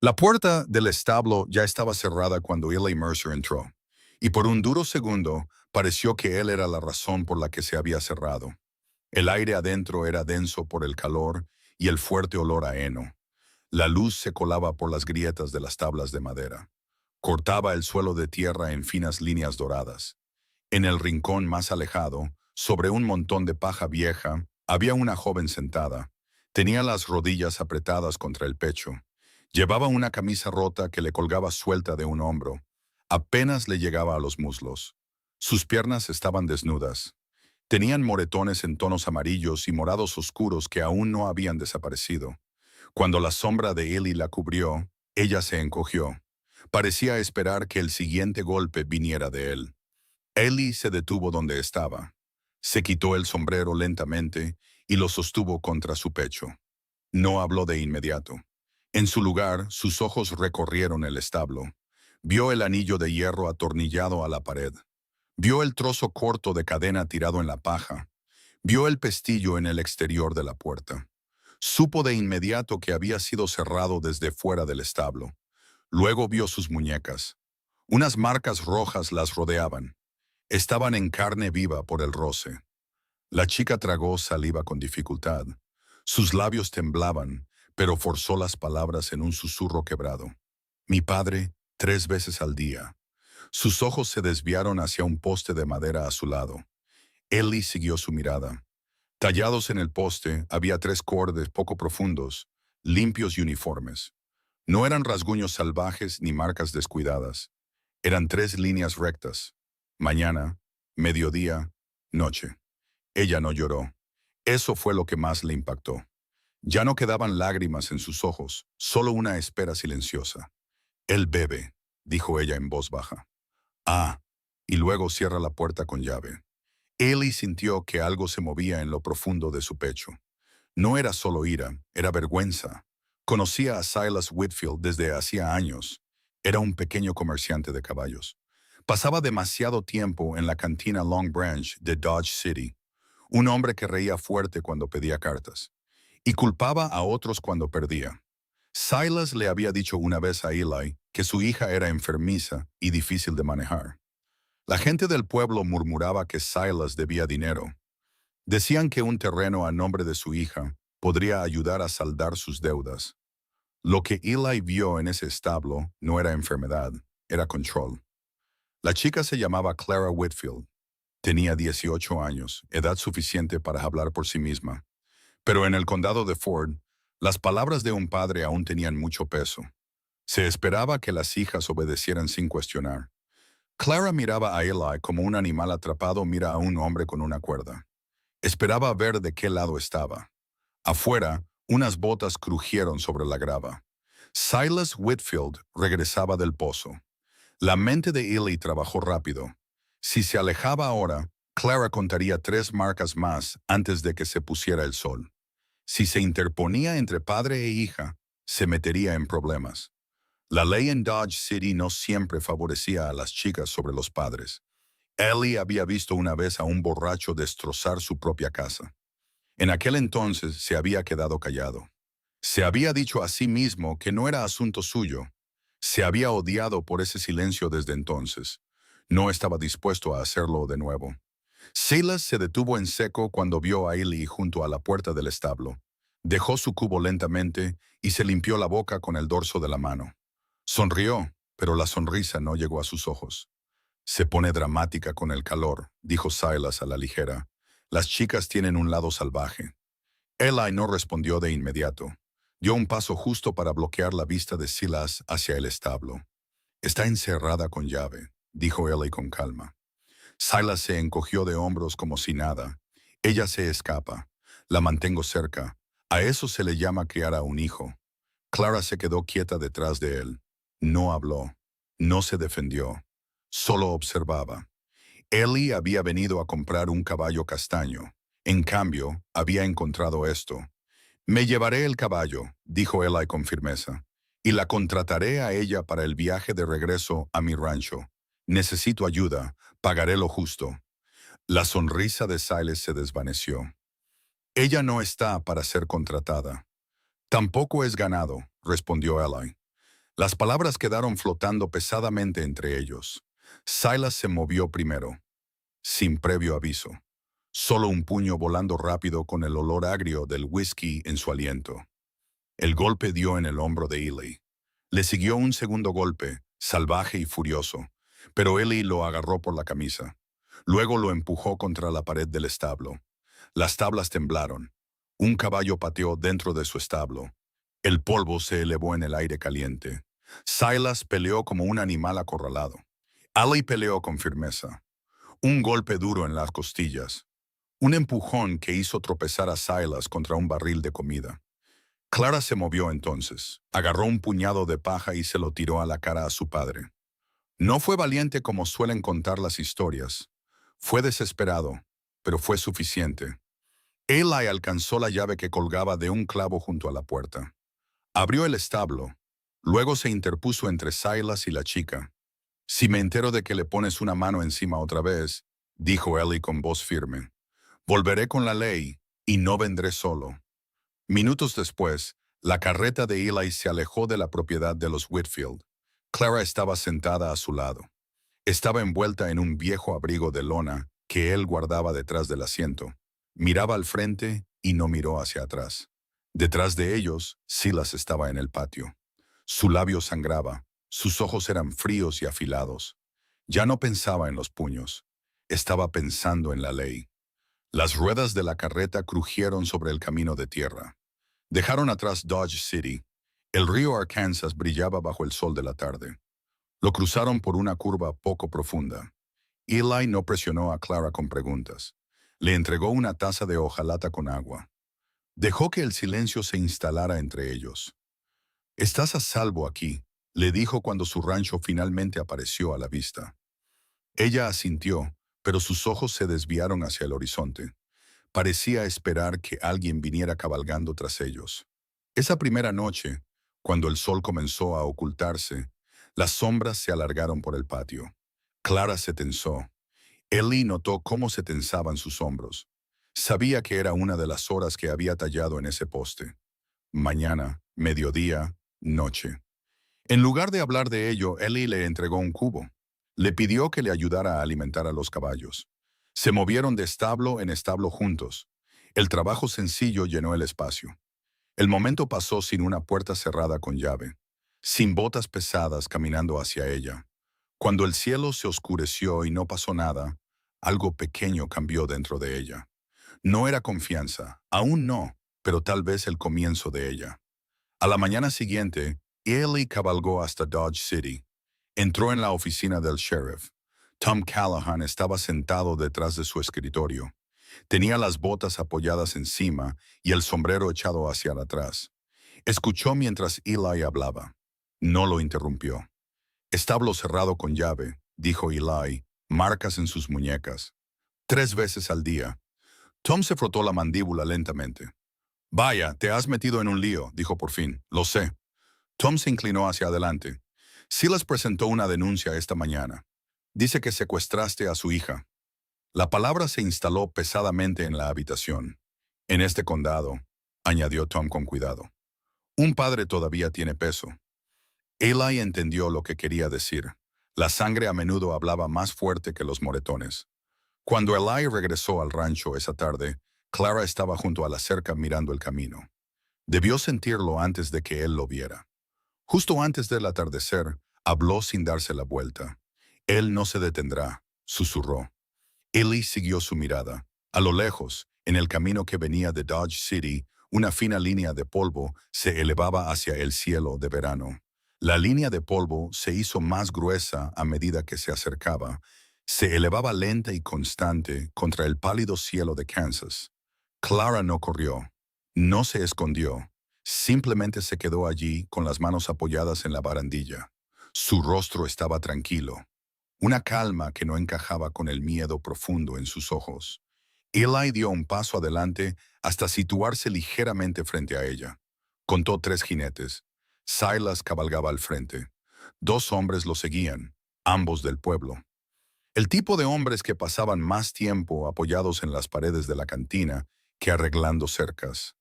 La puerta del establo ya estaba cerrada cuando Eli Mercer entró, y por un duro segundo pareció que él era la razón por la que se había cerrado. El aire adentro era denso por el calor y el fuerte olor a heno. La luz se colaba por las grietas de las tablas de madera. Cortaba el suelo de tierra en finas líneas doradas. En el rincón más alejado, sobre un montón de paja vieja, había una joven sentada. Tenía las rodillas apretadas contra el pecho. Llevaba una camisa rota que le colgaba suelta de un hombro. Apenas le llegaba a los muslos. Sus piernas estaban desnudas. Tenían moretones en tonos amarillos y morados oscuros que aún no habían desaparecido. Cuando la sombra de Eli la cubrió, ella se encogió. Parecía esperar que el siguiente golpe viniera de él. Eli se detuvo donde estaba. Se quitó el sombrero lentamente y lo sostuvo contra su pecho. No habló de inmediato. En su lugar, sus ojos recorrieron el establo. Vio el anillo de hierro atornillado a la pared. Vio el trozo corto de cadena tirado en la paja. Vio el pestillo en el exterior de la puerta. Supo de inmediato que había sido cerrado desde fuera del establo. Luego vio sus muñecas. Unas marcas rojas las rodeaban. Estaban en carne viva por el roce. La chica tragó saliva con dificultad. Sus labios temblaban, pero forzó las palabras en un susurro quebrado. Mi padre, 3 veces al día. Sus ojos se desviaron hacia un poste de madera a su lado. Ellie siguió su mirada. Tallados en el poste había 3 cordes poco profundos, limpios y uniformes. No eran rasguños salvajes ni marcas descuidadas. Eran 3 líneas rectas. Mañana, mediodía, noche. Ella no lloró. Eso fue lo que más le impactó. Ya no quedaban lágrimas en sus ojos, solo una espera silenciosa. Él bebe, dijo ella en voz baja. Ah, y luego cierra la puerta con llave. Ellie sintió que algo se movía en lo profundo de su pecho. No era solo ira, era vergüenza. Conocía a Silas Whitfield desde hacía años. Era un pequeño comerciante de caballos. Pasaba demasiado tiempo en la cantina Long Branch de Dodge City. Un hombre que reía fuerte cuando pedía cartas. Y culpaba a otros cuando perdía. Silas le había dicho una vez a Eli que su hija era enfermiza y difícil de manejar. La gente del pueblo murmuraba que Silas debía dinero. Decían que un terreno a nombre de su hija podría ayudar a saldar sus deudas. Lo que Eli vio en ese establo no era enfermedad, era control. La chica se llamaba Clara Whitfield. Tenía 18 años, edad suficiente para hablar por sí misma. Pero en el condado de Ford, las palabras de un padre aún tenían mucho peso. Se esperaba que las hijas obedecieran sin cuestionar. Clara miraba a Eli como un animal atrapado mira a un hombre con una cuerda. Esperaba ver de qué lado estaba. Afuera, unas botas crujieron sobre la grava. Silas Whitfield regresaba del pozo. La mente de Eli trabajó rápido. Si se alejaba ahora, Clara contaría 3 marcas más antes de que se pusiera el sol. Si se interponía entre padre e hija, se metería en problemas. La ley en Dodge City no siempre favorecía a las chicas sobre los padres. Ellie había visto una vez a un borracho destrozar su propia casa. En aquel entonces se había quedado callado. Se había dicho a sí mismo que no era asunto suyo. Se había odiado por ese silencio desde entonces. No estaba dispuesto a hacerlo de nuevo. Silas se detuvo en seco cuando vio a Ellie junto a la puerta del establo. Dejó su cubo lentamente y se limpió la boca con el dorso de la mano. Sonrió, pero la sonrisa no llegó a sus ojos. Se pone dramática con el calor, dijo Silas a la ligera. Las chicas tienen un lado salvaje. Eli no respondió de inmediato. Dio un paso justo para bloquear la vista de Silas hacia el establo. Está encerrada con llave, dijo Eli con calma. Silas se encogió de hombros como si nada. Ella se escapa. La mantengo cerca. A eso se le llama criar a un hijo. Clara se quedó quieta detrás de él. No habló. No se defendió. Solo observaba. Ellie había venido a comprar un caballo castaño. En cambio, había encontrado esto. Me llevaré el caballo, dijo Eli con firmeza, y la contrataré a ella para el viaje de regreso a mi rancho. Necesito ayuda, pagaré lo justo. La sonrisa de Silas se desvaneció. Ella no está para ser contratada. Tampoco es ganado, respondió Eli. Las palabras quedaron flotando pesadamente entre ellos. Silas se movió primero, sin previo aviso. Solo un puño volando rápido con el olor agrio del whisky en su aliento. El golpe dio en el hombro de Eli. Le siguió un segundo golpe, salvaje y furioso, pero Eli lo agarró por la camisa. Luego lo empujó contra la pared del establo. Las tablas temblaron. Un caballo pateó dentro de su establo. El polvo se elevó en el aire caliente. Silas peleó como un animal acorralado. Ali peleó con firmeza. Un golpe duro en las costillas. Un empujón que hizo tropezar a Silas contra un barril de comida. Clara se movió entonces, agarró un puñado de paja y se lo tiró a la cara a su padre. No fue valiente como suelen contar las historias. Fue desesperado, pero fue suficiente. Eli alcanzó la llave que colgaba de un clavo junto a la puerta. Abrió el establo. Luego se interpuso entre Silas y la chica. «Si me entero de que le pones una mano encima otra vez», dijo Eli con voz firme, «volveré con la ley y no vendré solo». Minutos después, la carreta de Eli se alejó de la propiedad de los Whitfield. Clara estaba sentada a su lado. Estaba envuelta en un viejo abrigo de lona que él guardaba detrás del asiento. Miraba al frente y no miró hacia atrás. Detrás de ellos, Silas estaba en el patio. Su labio sangraba, sus ojos eran fríos y afilados. Ya no pensaba en los puños, estaba pensando en la ley. Las ruedas de la carreta crujieron sobre el camino de tierra. Dejaron atrás Dodge City. El río Arkansas brillaba bajo el sol de la tarde. Lo cruzaron por una curva poco profunda. Eli no presionó a Clara con preguntas. Le entregó una taza de hojalata con agua. Dejó que el silencio se instalara entre ellos. «Estás a salvo aquí», le dijo cuando su rancho finalmente apareció a la vista. Ella asintió, pero sus ojos se desviaron hacia el horizonte. Parecía esperar que alguien viniera cabalgando tras ellos. Esa primera noche, cuando el sol comenzó a ocultarse, las sombras se alargaron por el patio. Clara se tensó. Eli notó cómo se tensaban sus hombros. Sabía que era una de las horas que había tallado en ese poste. Mañana, mediodía, noche. En lugar de hablar de ello, Eli le entregó un cubo. Le pidió que le ayudara a alimentar a los caballos. Se movieron de establo en establo juntos. El trabajo sencillo llenó el espacio. El momento pasó sin una puerta cerrada con llave, sin botas pesadas caminando hacia ella. Cuando el cielo se oscureció y no pasó nada, algo pequeño cambió dentro de ella. No era confianza, aún no, pero tal vez el comienzo de ella. A la mañana siguiente, Eli cabalgó hasta Dodge City. Entró en la oficina del sheriff. Tom Callahan estaba sentado detrás de su escritorio. Tenía las botas apoyadas encima y el sombrero echado hacia atrás. Escuchó mientras Eli hablaba. No lo interrumpió. «Establo cerrado con llave», dijo Eli, marcas en sus muñecas. 3 veces al día. Tom se frotó la mandíbula lentamente. «Vaya, te has metido en un lío», dijo por fin. «Lo sé». Tom se inclinó hacia adelante. «Silas presentó una denuncia esta mañana. Dice que secuestraste a su hija». La palabra se instaló pesadamente en la habitación. «En este condado», añadió Tom con cuidado. «Un padre todavía tiene peso». Eli entendió lo que quería decir. La sangre a menudo hablaba más fuerte que los moretones. Cuando Eli regresó al rancho esa tarde, Clara estaba junto a la cerca mirando el camino. Debió sentirlo antes de que él lo viera. Justo antes del atardecer, habló sin darse la vuelta. «Él no se detendrá», susurró. Eli siguió su mirada. A lo lejos, en el camino que venía de Dodge City, una fina línea de polvo se elevaba hacia el cielo de verano. La línea de polvo se hizo más gruesa a medida que se acercaba. Se elevaba lenta y constante contra el pálido cielo de Kansas. Clara no corrió, no se escondió, simplemente se quedó allí con las manos apoyadas en la barandilla. Su rostro estaba tranquilo, una calma que no encajaba con el miedo profundo en sus ojos. Eli dio un paso adelante hasta situarse ligeramente frente a ella. Contó 3 jinetes. Silas cabalgaba al frente. 2 hombres lo seguían, ambos del pueblo. El tipo de hombres que pasaban más tiempo apoyados en las paredes de la cantina que arreglando cercas.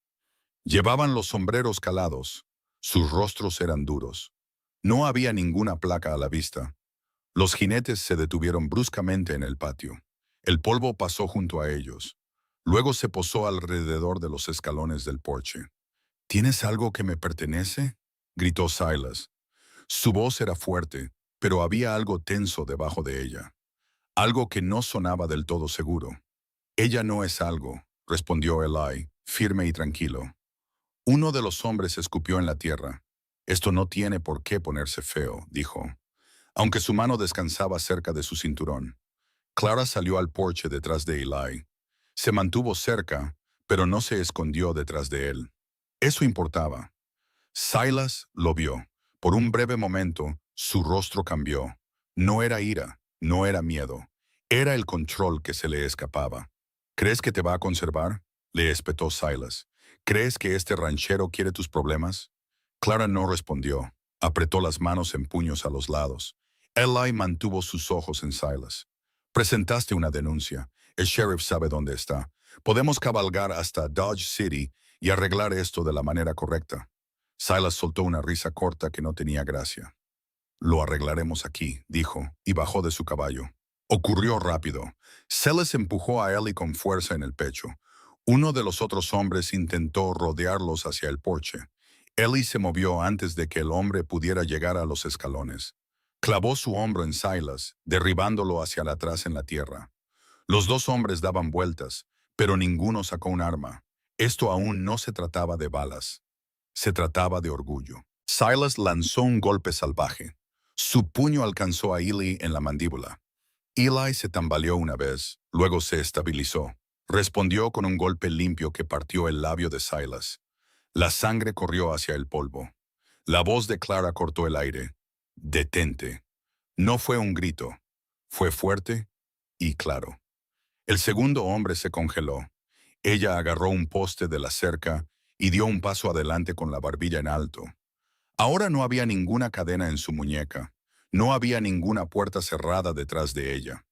Llevaban los sombreros calados. Sus rostros eran duros. No había ninguna placa a la vista. Los jinetes se detuvieron bruscamente en el patio. El polvo pasó junto a ellos. Luego se posó alrededor de los escalones del porche. ¿Tienes algo que me pertenece?, gritó Silas. Su voz era fuerte, pero había algo tenso debajo de ella. Algo que no sonaba del todo seguro. Ella no es algo, respondió Eli, firme y tranquilo. Uno de los hombres escupió en la tierra. Esto no tiene por qué ponerse feo, dijo, aunque su mano descansaba cerca de su cinturón. Clara salió al porche detrás de Eli. Se mantuvo cerca, pero no se escondió detrás de él. Eso importaba. Silas lo vio. Por un breve momento, su rostro cambió. No era ira, no era miedo. Era el control que se le escapaba. ¿Crees que te va a conservar?, le espetó Silas. ¿Crees que este ranchero quiere tus problemas? Clara no respondió. Apretó las manos en puños a los lados. Eli mantuvo sus ojos en Silas. Presentaste una denuncia. El sheriff sabe dónde está. Podemos cabalgar hasta Dodge City y arreglar esto de la manera correcta. Silas soltó una risa corta que no tenía gracia. Lo arreglaremos aquí, dijo, y bajó de su caballo. Ocurrió rápido. Silas empujó a Ellie con fuerza en el pecho. Uno de los otros hombres intentó rodearlos hacia el porche. Ellie se movió antes de que el hombre pudiera llegar a los escalones. Clavó su hombro en Silas, derribándolo hacia atrás en la tierra. Los dos hombres daban vueltas, pero ninguno sacó un arma. Esto aún no se trataba de balas. Se trataba de orgullo. Silas lanzó un golpe salvaje. Su puño alcanzó a Eli en la mandíbula. Eli se tambaleó una vez, luego se estabilizó. Respondió con un golpe limpio que partió el labio de Silas. La sangre corrió hacia el polvo. La voz de Clara cortó el aire. «Detente». No fue un grito. Fue fuerte y claro. El segundo hombre se congeló. Ella agarró un poste de la cerca y dio un paso adelante con la barbilla en alto. Ahora no había ninguna cadena en su muñeca. No había ninguna puerta cerrada detrás de ella.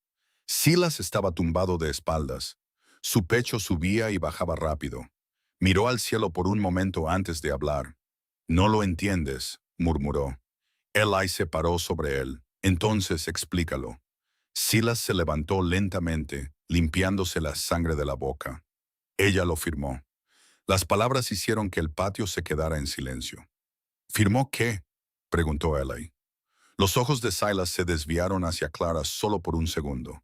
Silas estaba tumbado de espaldas. Su pecho subía y bajaba rápido. Miró al cielo por un momento antes de hablar. «No lo entiendes», murmuró. Eli se paró sobre él. «Entonces explícalo». Silas se levantó lentamente, limpiándose la sangre de la boca. Ella lo firmó. Las palabras hicieron que el patio se quedara en silencio. ¿Firmó qué?, preguntó Eli. Los ojos de Silas se desviaron hacia Clara solo por un segundo.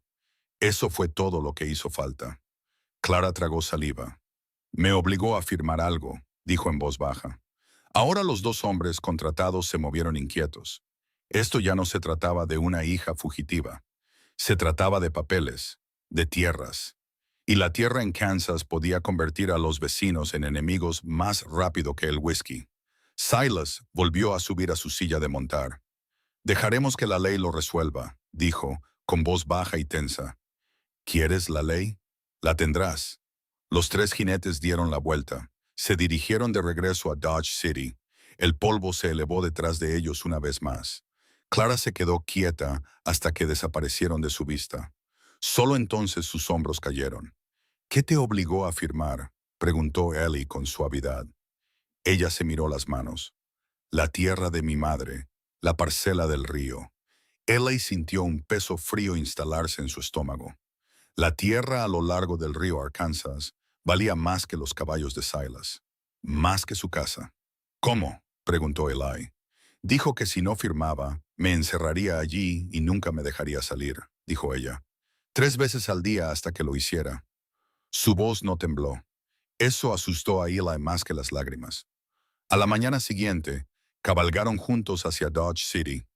Eso fue todo lo que hizo falta. Clara tragó saliva. «Me obligó a firmar algo», dijo en voz baja. Ahora los dos hombres contratados se movieron inquietos. Esto ya no se trataba de una hija fugitiva. Se trataba de papeles, de tierras. Y la tierra en Kansas podía convertir a los vecinos en enemigos más rápido que el whisky. Silas volvió a subir a su silla de montar. «Dejaremos que la ley lo resuelva», dijo, con voz baja y tensa. «¿Quieres la ley? La tendrás». Los tres jinetes dieron la vuelta. Se dirigieron de regreso a Dodge City. El polvo se elevó detrás de ellos una vez más. Clara se quedó quieta hasta que desaparecieron de su vista. Solo entonces sus hombros cayeron. «¿Qué te obligó a firmar?», preguntó Ellie con suavidad. Ella se miró las manos. «La tierra de mi madre, la parcela del río». Ellie sintió un peso frío instalarse en su estómago. La tierra a lo largo del río Arkansas valía más que los caballos de Silas, más que su casa. «¿Cómo?», preguntó Eli. «Dijo que si no firmaba, me encerraría allí y nunca me dejaría salir», dijo ella. «3 veces al día hasta que lo hiciera». Su voz no tembló. Eso asustó a Eli más que las lágrimas. A la mañana siguiente, cabalgaron juntos hacia Dodge City.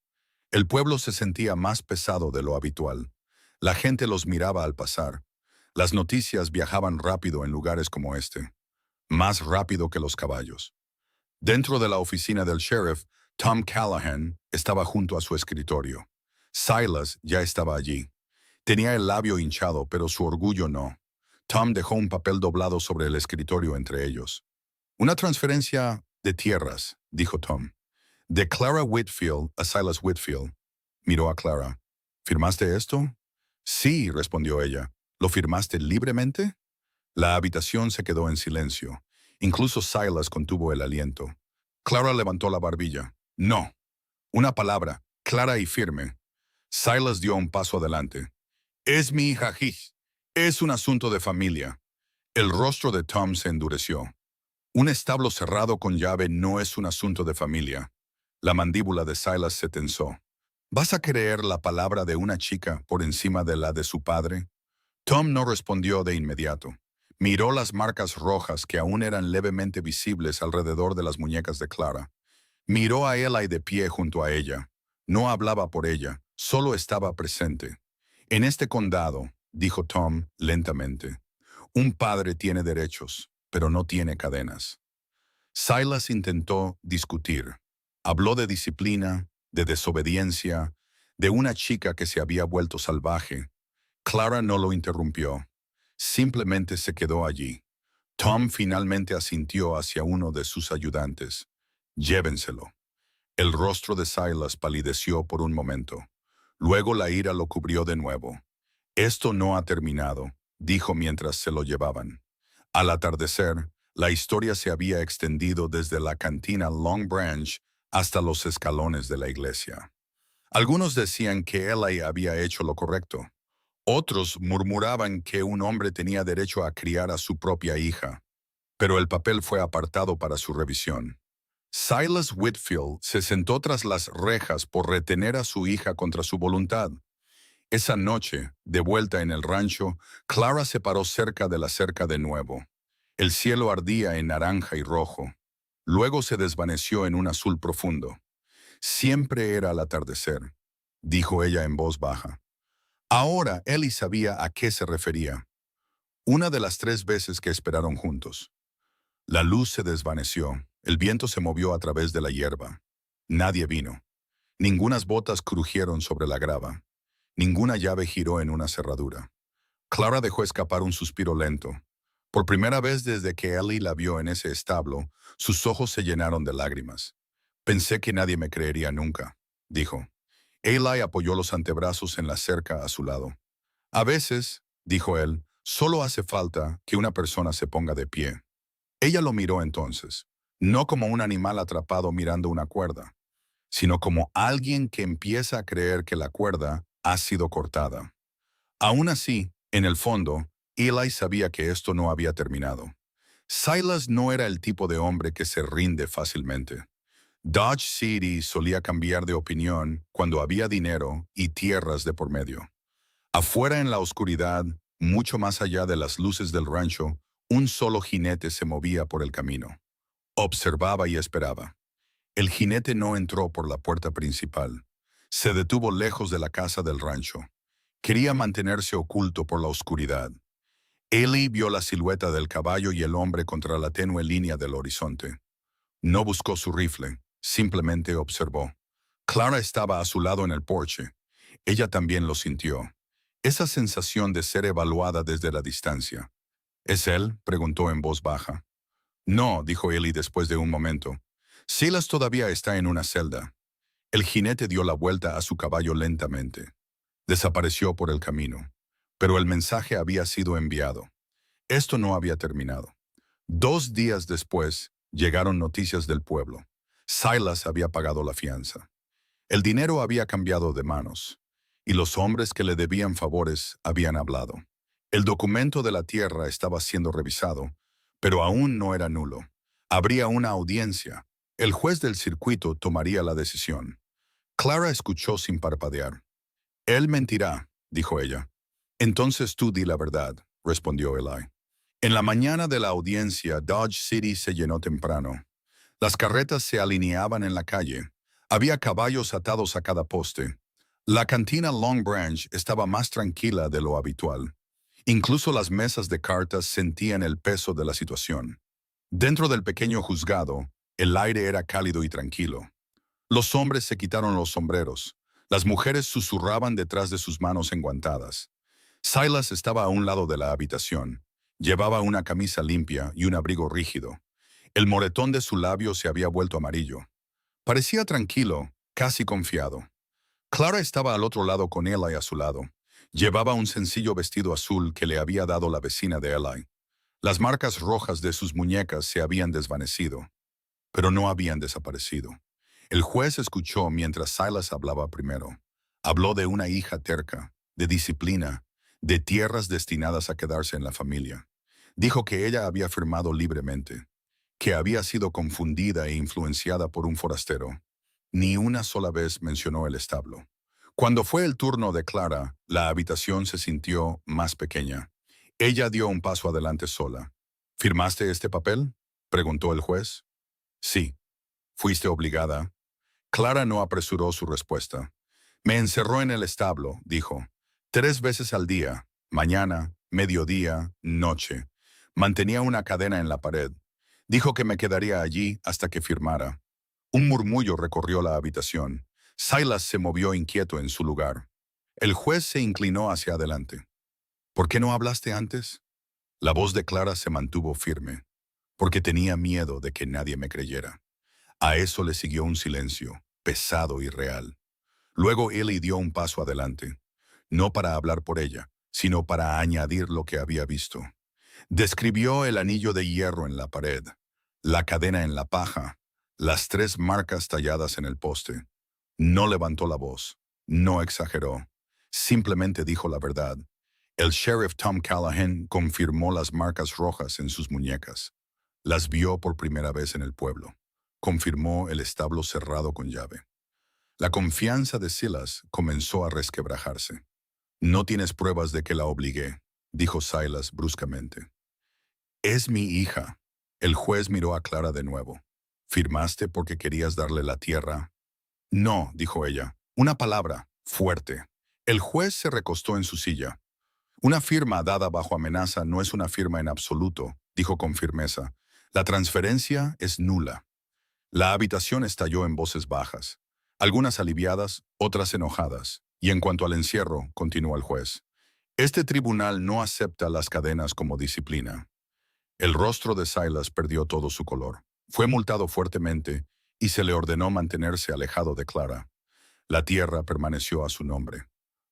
El pueblo se sentía más pesado de lo habitual. La gente los miraba al pasar. Las noticias viajaban rápido en lugares como este. Más rápido que los caballos. Dentro de la oficina del sheriff, Tom Callahan estaba junto a su escritorio. Silas ya estaba allí. Tenía el labio hinchado, pero su orgullo no. Tom dejó un papel doblado sobre el escritorio entre ellos. «Una transferencia de tierras», dijo Tom. «De Clara Whitfield a Silas Whitfield». Miró a Clara. «¿Firmaste esto?». «Sí», respondió ella. «¿Lo firmaste libremente?». La habitación se quedó en silencio. Incluso Silas contuvo el aliento. Clara levantó la barbilla. «No». Una palabra, clara y firme. Silas dio un paso adelante. Es mi hija His. Es un asunto de familia. El rostro de Tom se endureció. Un establo cerrado con llave no es un asunto de familia. La mandíbula de Silas se tensó. ¿Vas a creer la palabra de una chica por encima de la de su padre? Tom no respondió de inmediato. Miró las marcas rojas que aún eran levemente visibles alrededor de las muñecas de Clara. Miró a Eli de pie junto a ella. No hablaba por ella, solo estaba presente. En este condado, dijo Tom lentamente, un padre tiene derechos, pero no tiene cadenas. Silas intentó discutir. Habló de disciplina, de desobediencia, de una chica que se había vuelto salvaje. Clara no lo interrumpió. Simplemente se quedó allí. Tom finalmente asintió hacia uno de sus ayudantes. Llévenselo. El rostro de Silas palideció por un momento. Luego la ira lo cubrió de nuevo. Esto no ha terminado, dijo mientras se lo llevaban. Al atardecer, la historia se había extendido desde la cantina Long Branch hasta los escalones de la iglesia. Algunos decían que Eli había hecho lo correcto. Otros murmuraban que un hombre tenía derecho a criar a su propia hija, pero el papel fue apartado para su revisión. Silas Whitfield se sentó tras las rejas por retener a su hija contra su voluntad. Esa noche, de vuelta en el rancho, Clara se paró cerca de la cerca de nuevo. El cielo ardía en naranja y rojo. Luego se desvaneció en un azul profundo. Siempre era al atardecer, dijo ella en voz baja. Ahora Ellie sabía a qué se refería. Una de las 3 veces que esperaron juntos. La luz se desvaneció, el viento se movió a través de la hierba. Nadie vino. Ningunas botas crujieron sobre la grava. Ninguna llave giró en una cerradura. Clara dejó escapar un suspiro lento. Por primera vez desde que Ellie la vio en ese establo, sus ojos se llenaron de lágrimas. Pensé que nadie me creería nunca, dijo. Eli apoyó los antebrazos en la cerca a su lado. A veces, dijo él, solo hace falta que una persona se ponga de pie. Ella lo miró entonces, no como un animal atrapado mirando una cuerda, sino como alguien que empieza a creer que la cuerda ha sido cortada. Aún así, en el fondo, Eli sabía que esto no había terminado. Silas no era el tipo de hombre que se rinde fácilmente. Dodge City solía cambiar de opinión cuando había dinero y tierras de por medio. Afuera en la oscuridad, mucho más allá de las luces del rancho, un solo jinete se movía por el camino. Observaba y esperaba. El jinete no entró por la puerta principal. Se detuvo lejos de la casa del rancho. Quería mantenerse oculto por la oscuridad. Eli vio la silueta del caballo y el hombre contra la tenue línea del horizonte. No buscó su rifle, simplemente observó. Clara estaba a su lado en el porche. Ella también lo sintió. Esa sensación de ser evaluada desde la distancia. ¿Es él?, preguntó en voz baja. No, dijo Eli después de un momento. Silas todavía está en una celda. El jinete dio la vuelta a su caballo lentamente. Desapareció por el camino. Pero el mensaje había sido enviado. Esto no había terminado. 2 días después, llegaron noticias del pueblo. Silas había pagado la fianza. El dinero había cambiado de manos, y los hombres que le debían favores habían hablado. El documento de la tierra estaba siendo revisado, pero aún no era nulo. Habría una audiencia. El juez del circuito tomaría la decisión. Clara escuchó sin parpadear. Él mentirá, dijo ella. Entonces tú di la verdad, respondió Eli. En la mañana de la audiencia, Dodge City se llenó temprano. Las carretas se alineaban en la calle. Había caballos atados a cada poste. La cantina Long Branch estaba más tranquila de lo habitual. Incluso las mesas de cartas sentían el peso de la situación. Dentro del pequeño juzgado, el aire era cálido y tranquilo. Los hombres se quitaron los sombreros. Las mujeres susurraban detrás de sus manos enguantadas. Silas estaba a un lado de la habitación. Llevaba una camisa limpia y un abrigo rígido. El moretón de su labio se había vuelto amarillo. Parecía tranquilo, casi confiado. Clara estaba al otro lado con Eli a su lado. Llevaba un sencillo vestido azul que le había dado la vecina de Eli. Las marcas rojas de sus muñecas se habían desvanecido, pero no habían desaparecido. El juez escuchó mientras Silas hablaba primero. Habló de una hija terca, de disciplina, de tierras destinadas a quedarse en la familia. Dijo que ella había firmado libremente, que había sido confundida e influenciada por un forastero. Ni una sola vez mencionó el establo. Cuando fue el turno de Clara, la habitación se sintió más pequeña. Ella dio un paso adelante sola. ¿Firmaste este papel?, preguntó el juez. Sí. ¿Fuiste obligada? Clara no apresuró su respuesta. Me encerró en el establo, dijo. 3 veces al día, mañana, mediodía, noche. Mantenía una cadena en la pared. Dijo que me quedaría allí hasta que firmara. Un murmullo recorrió la habitación. Silas se movió inquieto en su lugar. El juez se inclinó hacia adelante. ¿Por qué no hablaste antes? La voz de Clara se mantuvo firme. Porque tenía miedo de que nadie me creyera. A eso le siguió un silencio, pesado y real. Luego Ellie dio un paso adelante, no para hablar por ella, sino para añadir lo que había visto. Describió el anillo de hierro en la pared, la cadena en la paja, las 3 marcas talladas en el poste. No levantó la voz, no exageró, simplemente dijo la verdad. El sheriff Tom Callahan confirmó las marcas rojas en sus muñecas. Las vio por primera vez en el pueblo. Confirmó el establo cerrado con llave. La confianza de Silas comenzó a resquebrajarse. No tienes pruebas de que la obligué, dijo Silas bruscamente. Es mi hija. El juez miró a Clara de nuevo. ¿Firmaste porque querías darle la tierra? No, dijo ella. Una palabra, fuerte. El juez se recostó en su silla. Una firma dada bajo amenaza no es una firma en absoluto, dijo con firmeza. La transferencia es nula. La habitación estalló en voces bajas, algunas aliviadas, otras enojadas. Y en cuanto al encierro, continuó el juez, este tribunal no acepta las cadenas como disciplina. El rostro de Silas perdió todo su color. Fue multado fuertemente y se le ordenó mantenerse alejado de Clara. La tierra permaneció a su nombre.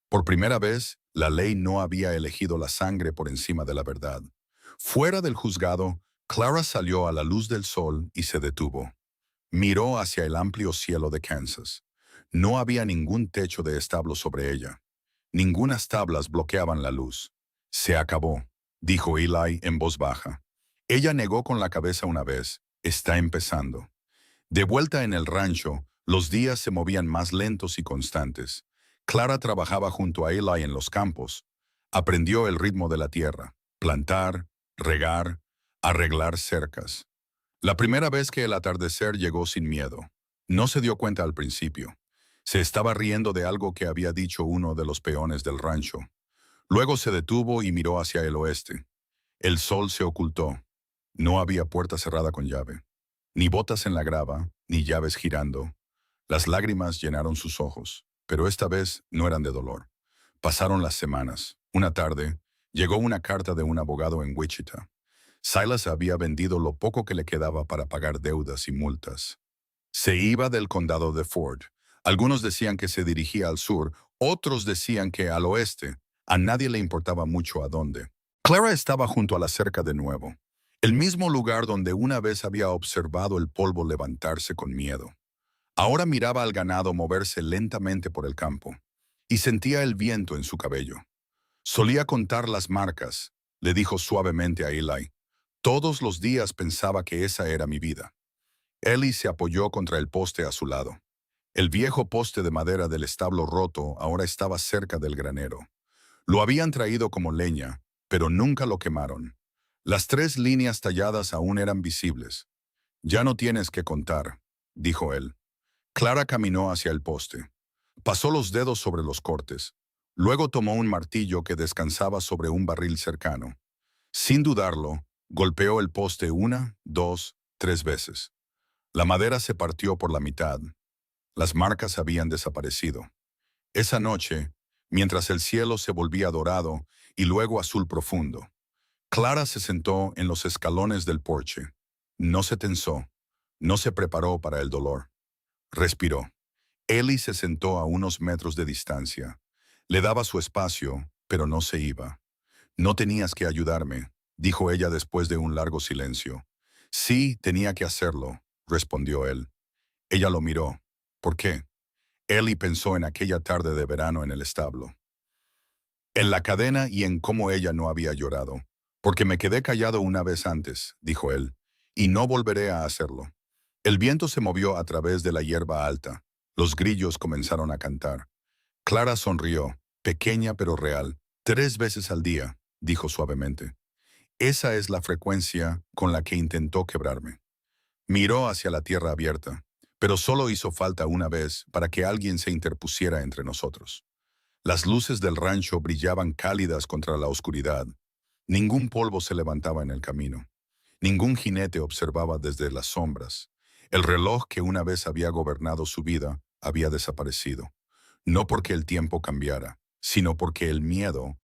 Por primera vez, la ley no había elegido la sangre por encima de la verdad. Fuera del juzgado, Clara salió a la luz del sol y se detuvo. Miró hacia el amplio cielo de Kansas. No había ningún techo de establo sobre ella. Ningunas tablas bloqueaban la luz. Se acabó, dijo Eli en voz baja. Ella negó con la cabeza una vez. Está empezando. De vuelta en el rancho, los días se movían más lentos y constantes. Clara trabajaba junto a Eli en los campos. Aprendió el ritmo de la tierra, plantar, regar, arreglar cercas. La primera vez que el atardecer llegó sin miedo. No se dio cuenta al principio. Se estaba riendo de algo que había dicho uno de los peones del rancho. Luego se detuvo y miró hacia el oeste. El sol se ocultó. No había puerta cerrada con llave. Ni botas en la grava, ni llaves girando. Las lágrimas llenaron sus ojos, pero esta vez no eran de dolor. Pasaron las semanas. Una tarde, llegó una carta de un abogado en Wichita. Silas había vendido lo poco que le quedaba para pagar deudas y multas. Se iba del condado de Ford. Algunos decían que se dirigía al sur, otros decían que al oeste. A nadie le importaba mucho a dónde. Clara estaba junto a la cerca de nuevo, el mismo lugar donde una vez había observado el polvo levantarse con miedo. Ahora miraba al ganado moverse lentamente por el campo y sentía el viento en su cabello. Solía contar las marcas, le dijo suavemente a Eli. Todos los días pensaba que esa era mi vida. Eli se apoyó contra el poste a su lado. El viejo poste de madera del establo roto ahora estaba cerca del granero. Lo habían traído como leña, pero nunca lo quemaron. Las 3 líneas talladas aún eran visibles. Ya no tienes que contar, dijo él. Clara caminó hacia el poste. Pasó los dedos sobre los cortes. Luego tomó un martillo que descansaba sobre un barril cercano. Sin dudarlo, golpeó el poste 1, 2, 3 veces. La madera se partió por la mitad. Las marcas habían desaparecido. Esa noche, mientras el cielo se volvía dorado y luego azul profundo, Clara se sentó en los escalones del porche. No se tensó, no se preparó para el dolor. Respiró. Eli se sentó a unos metros de distancia. Le daba su espacio, pero no se iba. No tenías que ayudarme, dijo ella después de un largo silencio. Sí, tenía que hacerlo, respondió él. Ella lo miró. ¿Por qué? Ellie pensó en aquella tarde de verano en el establo, en la cadena y en cómo ella no había llorado. Porque me quedé callado una vez antes, dijo él, y no volveré a hacerlo. El viento se movió a través de la hierba alta. Los grillos comenzaron a cantar. Clara sonrió, pequeña pero real. 3 veces al día, dijo suavemente. Esa es la frecuencia con la que intentó quebrarme. Miró hacia la tierra abierta, pero solo hizo falta una vez para que alguien se interpusiera entre nosotros. Las luces del rancho brillaban cálidas contra la oscuridad. Ningún polvo se levantaba en el camino. Ningún jinete observaba desde las sombras. El reloj que una vez había gobernado su vida había desaparecido. No porque el tiempo cambiara, sino porque el miedo